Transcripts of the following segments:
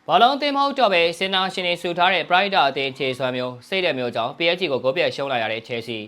ဘောလုံးသင်းမဟုတ်တော့ပဲစင်နာရှင်တွေဆူထားတဲ့ Pride အသင်းခြေစွမ်းမျိုးစိတ်တဲ့မျိုးကြောင့် PSG ကိုဂိုးပြတ်ရှုံးလာရတဲ့ Chelsea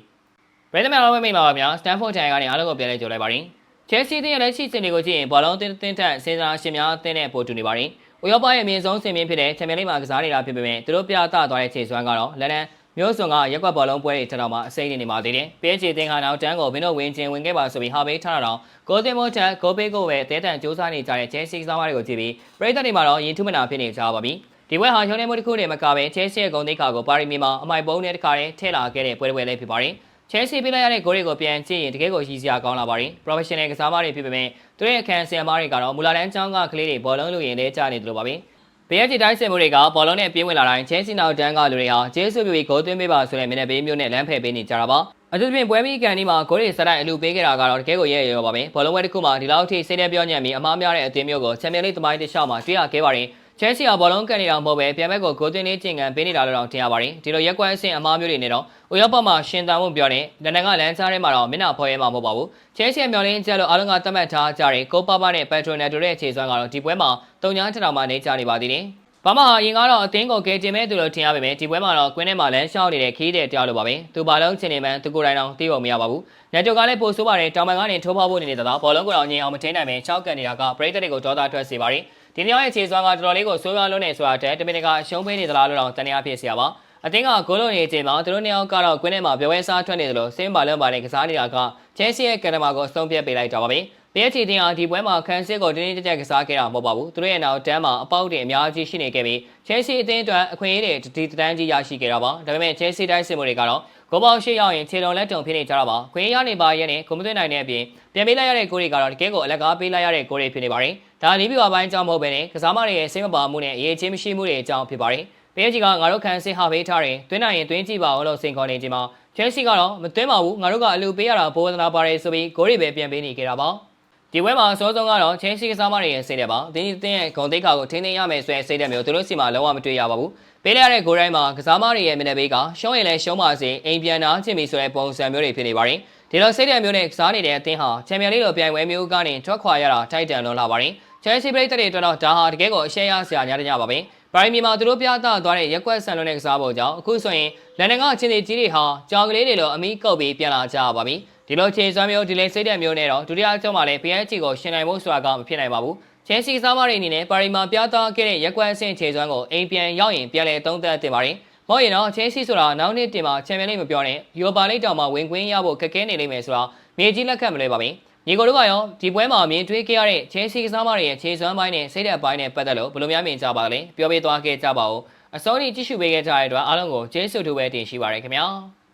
ပရိသတ်များအားလုံးမိတ်ပါပါများ Stamford ထိုင်ကနေအားလုံးကိုပြန်လည်ကြိုလိုက်ပါရစေ။ Chelsea အသင်းရဲ့လက်ရှိစင်တွေကိုကြည့်ရင်ဘောလုံးသင်းထက်စင်နာရှင်များအသင်းနဲ့ပိုတူနေပါရင်ဥရောပရဲ့အမြင့်ဆုံးစင်မြင့်ဖြစ်တဲ့ Champions League မှာကစားနေတာဖြစ်ပေမဲ့သူတို့ပြသသွားတဲ့ခြေစွမ်းကတော့လန်ဒန်မျိုးစုံကရက်ကွက်ဘောလုံးပွဲတွေထက်တော့မှအစိမ့်နေပါသေးတယ်။ PSG အသင်းကနောက်တန်းကိုမင်းတို့ဝင်ခဲ့ပါဆိုပြီးဟာပေးထားတာတော့ဂိုးသွင်းဖို့ထက်ဂိုးပေးကိုပဲတဲတန်စူးစမ်းနေကြတဲ့ Chelsea ကစားသမားတွေကိုကြည့်ပြီးပရိသတ်တွေမှာတော့ရင်ထုမနာဖြစ်နေကြပါပြီ။ဒီပွဲဟာရုံးနေမှုတစ်ခုနဲ့မကပဲ Chelsea ရဲ့ဂုဏ်သိက္ခာကိုပါရီမီမှာအမိုက်ပုံးနဲ့တခါတည်းထည့်လာခဲ့တဲ့ပွဲလေးဖြစ်ပါတယ်။ Chelsea ပြလိုက်ရတဲ့ဂိုးတွေကိုပြန်ကြည့်ရင်တကယ်ကိုရည်စရာကောင်းလာပါတယ်။ Professional ကစားသမားတွေဖြစ်ပေမဲ့သူတို့ရဲ့အခန်းဆရာမတွေကတော့မူလာတန်းကျောင်းကကလေးတွေဘောလုံးလူရင်လဲကြနေတယ်လို့ပါပဲ။ PSG တိုင်းစင်မှုတွေကဘောလုံးနဲ့ပြေးဝင်လာတိုင်း Chelsea နောက်တန်းကလူတွေဟာဂျေဆုပြီးဂိုးသွင်းပေးပါဆိုတဲ့မျက်နှာပေးမျိုးနဲ့လမ်းဖယ်ပေးနေကြတာပါ။အထူးသဖြင့်ပွဲမီကန်ဒီမှာဂိုးတွေစတိုက်အလူပေးခဲ့တာကတော့တကယ်ကိုရဲရောပါပဲ။ဘောလုံးပွဲတစ်ခုမှာဒီလောက်ထိစိတ်နဲ့ပြောညံ့ပြီးအမားများတဲ့အသင်းမျိုးကို Champions League သမိုင်းတစ်လျှောက်မှာတွေ့ရခဲ့ပါတယ်။ Chelsea ကဘောလုံးကန်နေတာမဟုတ်ပဲပြန်ဘက်ကိုဂိုးသွင်းလေးကျင်ကန်ပေးနေတာလို့တော့ထင်ရပါတယ်။ဒီလိုရက်ကွက်အဆင့်အမားမျိုးတွေနဲ့တော့ဥရောပမှာရှင်သန်မှုပြောတဲ့လန်ဒန်ကလမ်းကြားထဲမှာတော့မျက်နှာဖော်ရဲမှာမဟုတ်ပါဘူး။ Chelsea မျော်လင့်ချက်လို့အားလုံးကသတ်မှတ်ထားကြတဲ့ကိုပါပါနဲ့ Patronato ရဲ့ခြေစွမ်းကတော့ဒီပွဲမှာတုံညာထထောင်မှနေကြနေပါသေးတယ်။ဘာမှအရင်ကတော့အသင်းကိုကယ်တင်မဲ့သူလို့ထင်ရပေမဲ့ဒီပွဲမှာတော့ကွင်းထဲမှာလမ်းလျှောက်နေတဲ့ခီးတဲ့တရားလိုပါပဲ။သူဘာလုံးချင်နေမှန်းသူကိုယ်တိုင်တော့သိဖို့မရပါဘူး။ညတိုကလည်းပို့ဆိုးပါတယ်တောင်ပံကနေထိုးဖောက်ဖို့နေတဲ့တော့ဘောလုံးကိုတော့ငြိမ်အောင်မထိန်နိုင်ပဲရှောက်ကန်နေတာကပရိသတ်တွေကိုဒေါသထွက်စေပါတယ်။ဒီနေ့ရဲ့ခြေစွမ်းကတော်တော်လေးကိုဆိုးရွားလွန်းနေဆိုတာတဲ့တမင်တကာအရှုံးပေးနေသလားလို့တော့တန်တရားဖြစ်စရာပါ။အသင်းကဂိုးလုံးနေချိန်မှာသူတို့နှစ်ယောက်ကတော့ကွင်းထဲမှာပြောဝဲစားထွက်နေသလိုစင်းပါလုံးပါနဲ့ကစားနေတာက Chelsea ရဲ့ကံတမာကိုအဆုံးဖြတ်ပေးလိုက်တာပါပဲ။ PSG တင်ဟာဒီပွဲမှာခန်းစစ်ကိုတင်းတင်းကြပ်ကြပ်ကစားခဲ့တာမဟုတ်ပါဘူး။သူတို့ရဲ့နောက်တန်းမှာအပေါက်တွေအများကြီးရှိနေခဲ့ပြီး Chelsea အသင်းအတွက်အခွင့်အရေးတွေဒီတန်းကြီးရရှိခဲ့တာပါ။ဒါပေမဲ့ Chelsea တိုင်းစစ်မှုတွေကတော့ဂိုးပေါက်ရှိရောက်ရင်ခြေလုံးလက်တုံဖြစ်နေကြတာပါ။ခွင့်ရနေပါရဲ့နဲ့ဂိုးမသွင်းနိုင်တဲ့အပြင်ပြန်ပေးလိုက်ရတဲ့ဂိုးတွေကတော့တကယ်ကိုအလက်ကားပေးလိုက်ရတဲ့ဂိုးတွေဖြစ်နေပါတယ်။ဒါလီဘီဝါပိုင်းအကြောင်းမဟုတ်ဘဲနဲ့ကစားမတွေရဲ့စိတ်မပါမှုနဲ့အရေးချင်းမရှိမှုတွေအကြောင်းဖြစ်ပါတယ်။ PSG ကငါတို့ခန်းစစ်ဟာပေးထားတယ်။သွင်းနိုင်ရင်သွင်းကြည့်ပါအောင်လို့စိန်ခေါ်နေချိန်မှာ Chelsea ကတော့မသွင်းပါဘူး။ငါတို့ကအလူပေးရတာပိုးသနာပါတယ်ဆိုပြီးဂိုးတွေပဲပြန်ပေးနေခဲ့တာပါ။ဒီပွဲမှာအစောဆုံးကတော့ Chelsea ကစားမတွေရဲ့စိတ်ဓာတ်ပါ။ဒီအသင်းရဲ့ဂုဏ်သိက္ခာကိုထိန်းသိမ်းရမယ်ဆိုတဲ့စိတ်ဓာတ်မျိုးသူတို့စီမှာလုံးဝမတွေ့ရပါဘူး။ပေးလိုက်ရတဲ့ဂိုးတိုင်းမှာကစားမတွေရဲ့မျက်နှာပေးကရှုံးရင်လည်းရှုံးပါစေအိမ်ပြန်နာချင်ပြီဆိုတဲ့ပုံစံမျိုးတွေဖြစ်နေပါတယ်။ဒီလိုစိတ်ဓာတ်မျိုးနဲ့ကစားနေတဲ့အသင်းဟာ Champions League လိုပြိုင်ပွဲမျိုးကနေထွက်ခွာရတာထိုက်တန်လွန်လာပါတယ်။ Chelsea ပရိသတ်တွေအတွက်တော့ဒါဟာတကယ်ကိုအရှက်ရစရာညပါပဲ။ပါရီမီမှာသူတို့ပြသသွားတဲ့ရက်ကွက်ဆန်လွန်တဲ့ကစားပုံကြောင့်အခုဆိုရင်လန်ဒန်ကချင်းစီကြီးတွေဟာကြောင်ကလေးတွေလိုအမိကုတ်ပြီးပြန်လာကြပါပြီ။ဒီလိုခြေစွမ်းမျိုးဒီလေးစိတ်ဓာတ်မျိုးနဲ့တော့ဒုတိယကျောင်းမှာလည်း PSG ကိုရှင်နိုင်ဖို့ဆိုတာကမဖြစ်နိုင်ပါဘူး။ Chelsea ကစားမတွေအနေနဲ့ပါရီမှာပြသခဲ့တဲ့ရက်ကွက်အဆင့်ခြေစွမ်းကိုအိမ်ပြန်ရောက်ရင်ပြန်လည်သုံးသပ်တင်ပါတယ်။မဟုတ်ရင်တော့ Chelsea ဆိုတာနောက်နှစ်တင်မှာ Champions League မပြောနဲ့ Europa League တောင်မှဝင်ခွင့်ရဖို့ခက်ခဲနေလိမ့်မယ်ဆိုတာမြေကြီးလက်ခတ်မလွဲပါဘူး။ညီကိုတို့ကရောဒီပွဲမှာမြင်တွေ့ခဲ့ရတဲ့ Chelsea ကစားမတွေရဲ့ခြေစွမ်းပိုင်းနဲ့စိတ်ဓာတ်ပိုင်းနဲ့ပတ်သက်လို့ဘယ်လိုများမြင်ကြပါလဲပြောပြသွားခဲ့ကြပါဦး။အစောကြီးကြည့်ရှုပေးခဲ့ကြတဲ့အတွက်အားလုံးကိုကျေးဇူးတူပဲတင်ရှိပါရခင်ဗျာ။